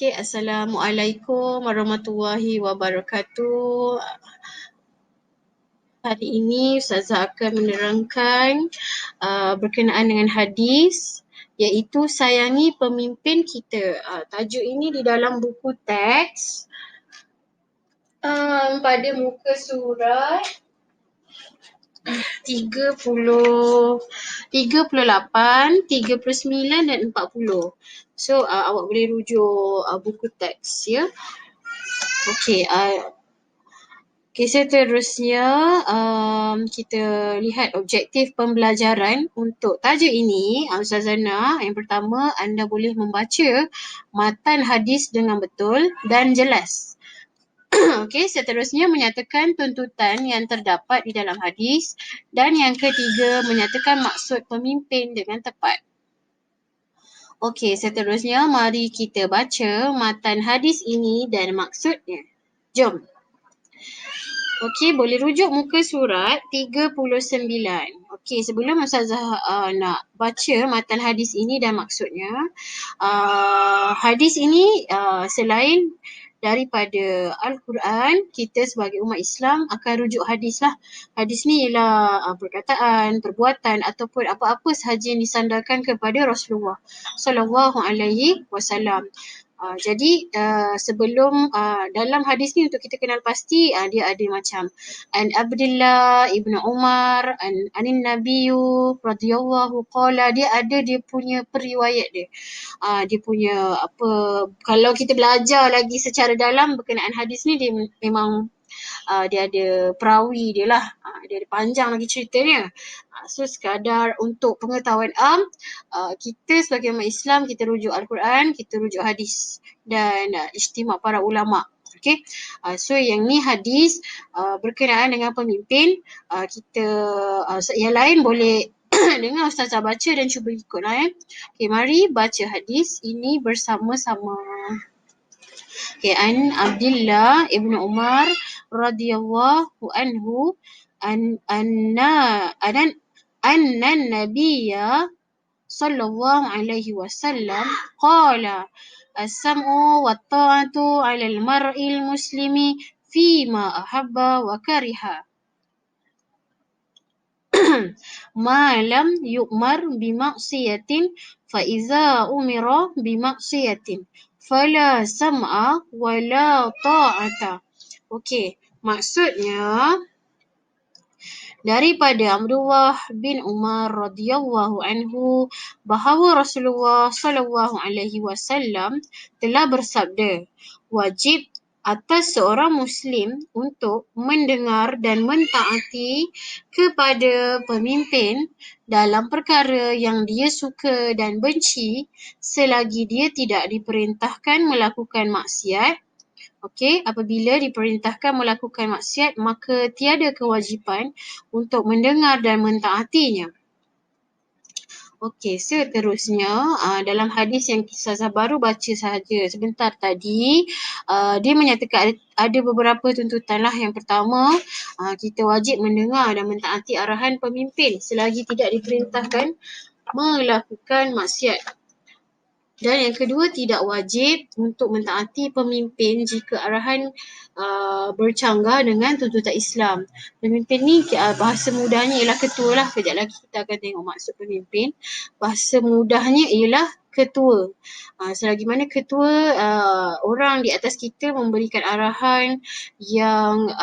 Okey, Assalamualaikum warahmatullahi wabarakatuh. Hari ini Ustazah akan menerangkan berkenaan dengan hadis iaitu sayangi pemimpin kita. Tajuk ini di dalam buku teks pada muka surat 38, 39 dan 40. So awak boleh rujuk buku teks ya. Okey, seterusnya kita lihat objektif pembelajaran untuk tajuk ini. Ustazah nak, yang pertama anda boleh membaca matan hadis dengan betul dan jelas. Okey, seterusnya menyatakan tuntutan yang terdapat di dalam hadis dan yang ketiga menyatakan maksud pemimpin dengan tepat. Okey, seterusnya mari kita baca matan hadis ini dan maksudnya. Jom. Okey, boleh rujuk muka surat 39. Okey, sebelum Ustazah nak baca matan hadis ini dan maksudnya, hadis ini selain daripada Al-Quran, kita sebagai umat Islam akan rujuk hadis lah. Hadis ni ialah perkataan, perbuatan ataupun apa-apa sahaja yang disandarkan kepada Rasulullah Sallallahu Alaihi Wasallam. Jadi sebelum dalam hadis ni untuk kita kenal pasti dia ada macam an Abdullah ibnu Umar anin Nabiyyu radhiyallahu qala, dia ada dia punya periwayat dia. Dia punya apa, kalau kita belajar lagi secara dalam berkenaan hadis ni, dia memang dia ada perawi dia lah, dia ada panjang lagi ceritanya. So sekadar untuk pengetahuan kita sebagai umat Islam, kita rujuk Al-Quran, kita rujuk hadis dan ijtima' para ulama'. Okay, so yang ni hadis berkenaan dengan pemimpin. Kita yang lain boleh dengar Ustazah baca dan cuba ikutlah . Okay, mari baca hadis ini bersama-sama. Okay, an Abdullah ibnu Umar radhiyallahu anhu anna Nabiyya sallallahu alaihi wasallam qala as-sam'u wa ta'atu 'ala al-mar'il muslimi fima ahabba wa kariha ma lam yu'mar bima'siyatin fa iza umira bima'siyatin fala sam'a wa la ta'ata. Okey, maksudnya daripada Abdullah bin Umar radhiyallahu anhu bahawa Rasulullah sallallahu alaihi wasallam telah bersabda, wajib atas seorang Muslim untuk mendengar dan mentaati kepada pemimpin dalam perkara yang dia suka dan benci selagi dia tidak diperintahkan melakukan maksiat. Okey, apabila diperintahkan melakukan maksiat, maka tiada kewajipan untuk mendengar dan mentaatinya. Okey, seterusnya dalam hadis yang Ustazah baru baca sahaja sebentar tadi, dia menyatakan ada beberapa tuntutan lah. Yang pertama, kita wajib mendengar dan mentaati arahan pemimpin selagi tidak diperintahkan melakukan maksiat. Dan yang kedua, tidak wajib untuk mentaati pemimpin jika arahan bercanggah dengan tuntutan Islam. Pemimpin ni bahasa mudahnya ialah ketua lah. Kejap lagi kita akan tengok maksud pemimpin. Bahasa mudahnya ialah ketua. Selagi mana ketua, orang di atas kita memberikan arahan yang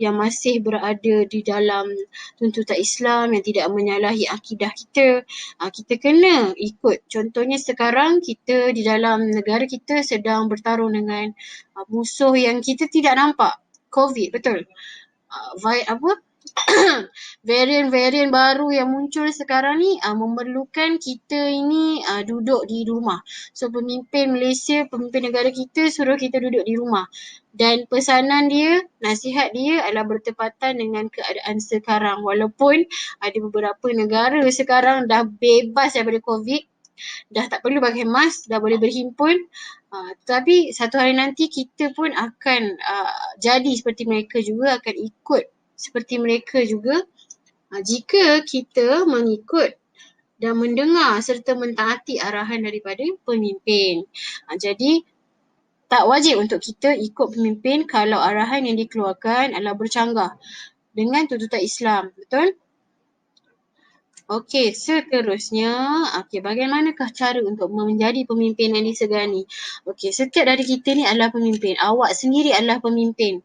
masih berada di dalam tuntutan Islam, yang tidak menyalahi akidah kita, kita kena ikut. Contohnya sekarang kita di dalam negara kita sedang bertarung dengan musuh yang kita tidak nampak, COVID, betul. Varian-varian baru yang muncul sekarang ni memerlukan kita ini duduk di rumah. So pemimpin Malaysia, pemimpin negara kita suruh kita duduk di rumah. Dan pesanan dia, nasihat dia adalah bertepatan dengan keadaan sekarang. Walaupun ada beberapa negara sekarang dah bebas daripada COVID, dah tak perlu pakai mask, dah boleh berhimpun. Tapi satu hari nanti kita pun akan jadi seperti mereka juga, akan ikut seperti mereka juga jika kita mengikut dan mendengar serta mentaati arahan daripada pemimpin. Jadi tak wajib untuk kita ikut pemimpin kalau arahan yang dikeluarkan adalah bercanggah dengan tuntutan Islam. Betul? Okey, seterusnya, bagaimanakah cara untuk menjadi pemimpin yang disegani? Okey, setiap dari kita ni adalah pemimpin. Awak sendiri adalah pemimpin.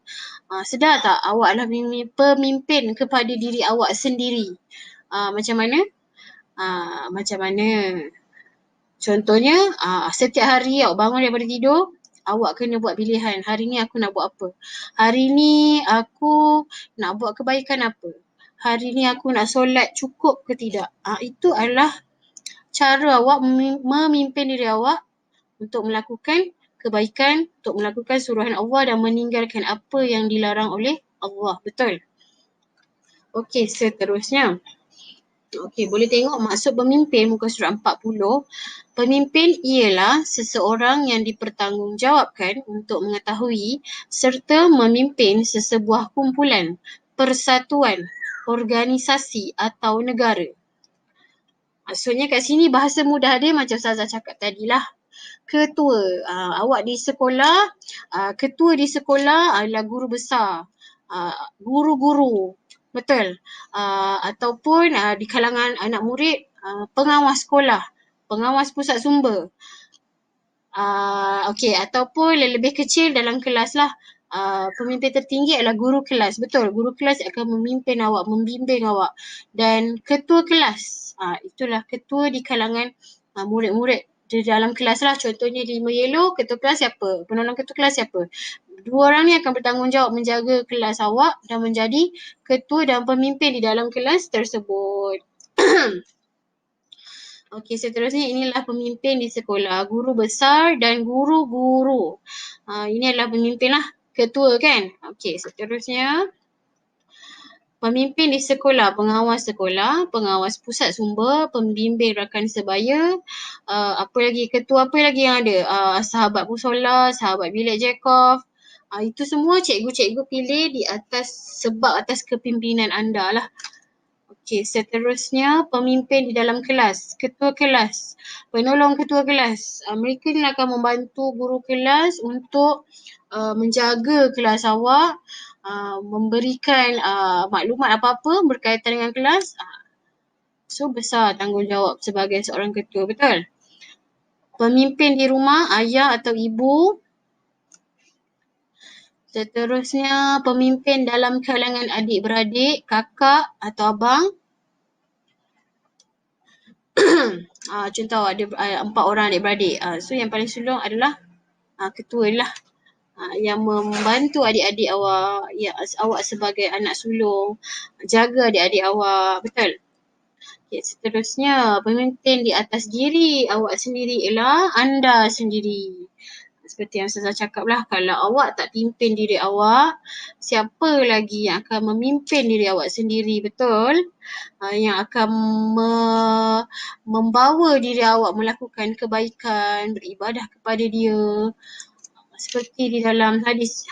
Sedar tak awak adalah pemimpin kepada diri awak sendiri? Macam mana? Macam mana? Contohnya, setiap hari awak bangun daripada tidur, awak kena buat pilihan. Hari ni aku nak buat apa? Hari ni aku nak buat kebaikan apa? Hari ni aku nak solat cukup ke tidak? Itu adalah cara awak memimpin diri awak untuk melakukan kebaikan, untuk melakukan suruhan Allah dan meninggalkan apa yang dilarang oleh Allah. Betul? Okey, seterusnya. Okey, boleh tengok maksud pemimpin muka surat 40. Pemimpin ialah seseorang yang dipertanggungjawabkan untuk mengetahui serta memimpin sesebuah kumpulan, persatuan, organisasi atau negara. Maksudnya kat sini bahasa mudah dia macam Ustazah cakap tadilah. Ketua, awak di sekolah, ketua di sekolah adalah guru besar, guru-guru, betul? Ataupun di kalangan anak murid, pengawas sekolah, pengawas pusat sumber. Okey, ataupun lebih kecil dalam kelas lah. Pemimpin tertinggi adalah guru kelas. Betul, guru kelas akan memimpin awak, membimbing awak. Dan ketua kelas, itulah ketua di kalangan murid-murid di dalam kelas lah. Contohnya di 5 Yellow, ketua kelas siapa? Penolong ketua kelas siapa? Dua orang ni akan bertanggungjawab menjaga kelas awak dan menjadi ketua dan pemimpin di dalam kelas tersebut. Okey, seterusnya inilah pemimpin di sekolah, guru besar dan guru-guru. Ini adalah pemimpin lah, ketua kan. Okey, seterusnya pemimpin di sekolah, pengawas pusat sumber, pembimbing rakan sebaya, ketua apa lagi yang ada? Sahabat musola, sahabat bilik Jacob. Itu semua cikgu-cikgu pilih di atas sebab atas kepimpinan anda lah. Okey, seterusnya pemimpin di dalam kelas, ketua kelas, penolong ketua kelas. Mereka ni akan membantu guru kelas untuk menjaga kelas awak, memberikan maklumat apa-apa berkaitan dengan kelas. So besar tanggungjawab sebagai seorang ketua, betul? Pemimpin di rumah, ayah atau ibu. Seterusnya pemimpin dalam kalangan adik-beradik, kakak atau abang. Contoh ada 4 orang adik-beradik. So yang paling sulung adalah ketua lah. Yang membantu adik-adik awak, awak sebagai anak sulung, jaga adik-adik awak, betul? Okay, seterusnya pemimpin di atas diri awak sendiri ialah anda sendiri. Seperti yang saya cakap lah, kalau awak tak pimpin diri awak, siapa lagi yang akan memimpin diri awak sendiri, betul? Yang akan membawa diri awak melakukan kebaikan, beribadah kepada dia. Seperti di dalam hadis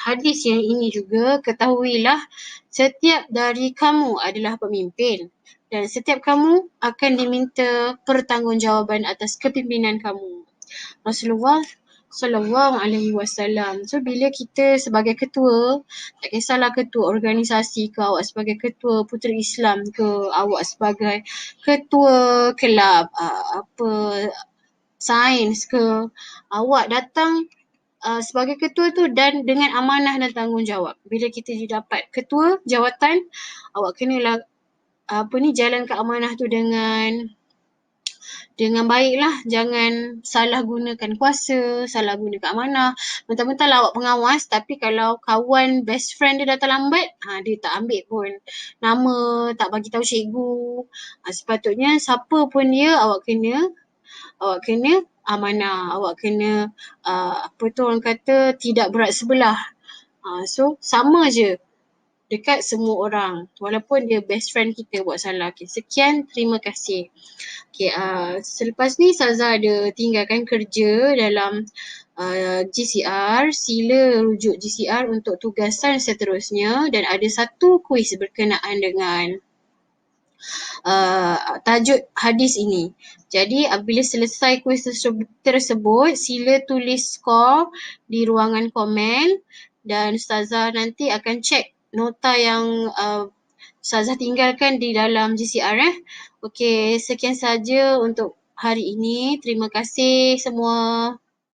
yang ini juga, ketahuilah setiap dari kamu adalah pemimpin dan setiap kamu akan diminta pertanggungjawaban atas kepimpinan kamu. Rasulullah Sallallahu Alaihi Wasallam. So bila kita sebagai ketua, tak kisahlah ketua organisasi ke, awak sebagai ketua Puteri Islam ke, awak sebagai ketua kelab sains ke, awak datang sebagai ketua tu dan dengan amanah dan tanggungjawab. Bila kita didapat ketua jawatan, awak kenalah jalankan amanah tu dengan baiklah. Jangan salah gunakan kuasa, salah gunakan amanah. Mentang-mentang awak pengawas, tapi kalau kawan best friend dia datang lambat, dia tak ambil pun nama, tak bagi tahu cikgu. Sepatutnya siapa pun dia, awak kena amanah, awak kena orang kata tidak berat sebelah. So sama je dekat semua orang walaupun dia best friend kita buat salah. Okay, sekian, terima kasih. Okay, selepas ni Saza ada tinggalkan kerja dalam GCR. Sila rujuk GCR untuk tugasan seterusnya dan ada satu kuis berkenaan dengan tajuk hadis ini. Jadi apabila selesai kuis tersebut, sila tulis skor di ruangan komen dan Ustazah nanti akan cek nota yang Ustazah tinggalkan di dalam GCR. Okey, sekian saja untuk hari ini. Terima kasih semua.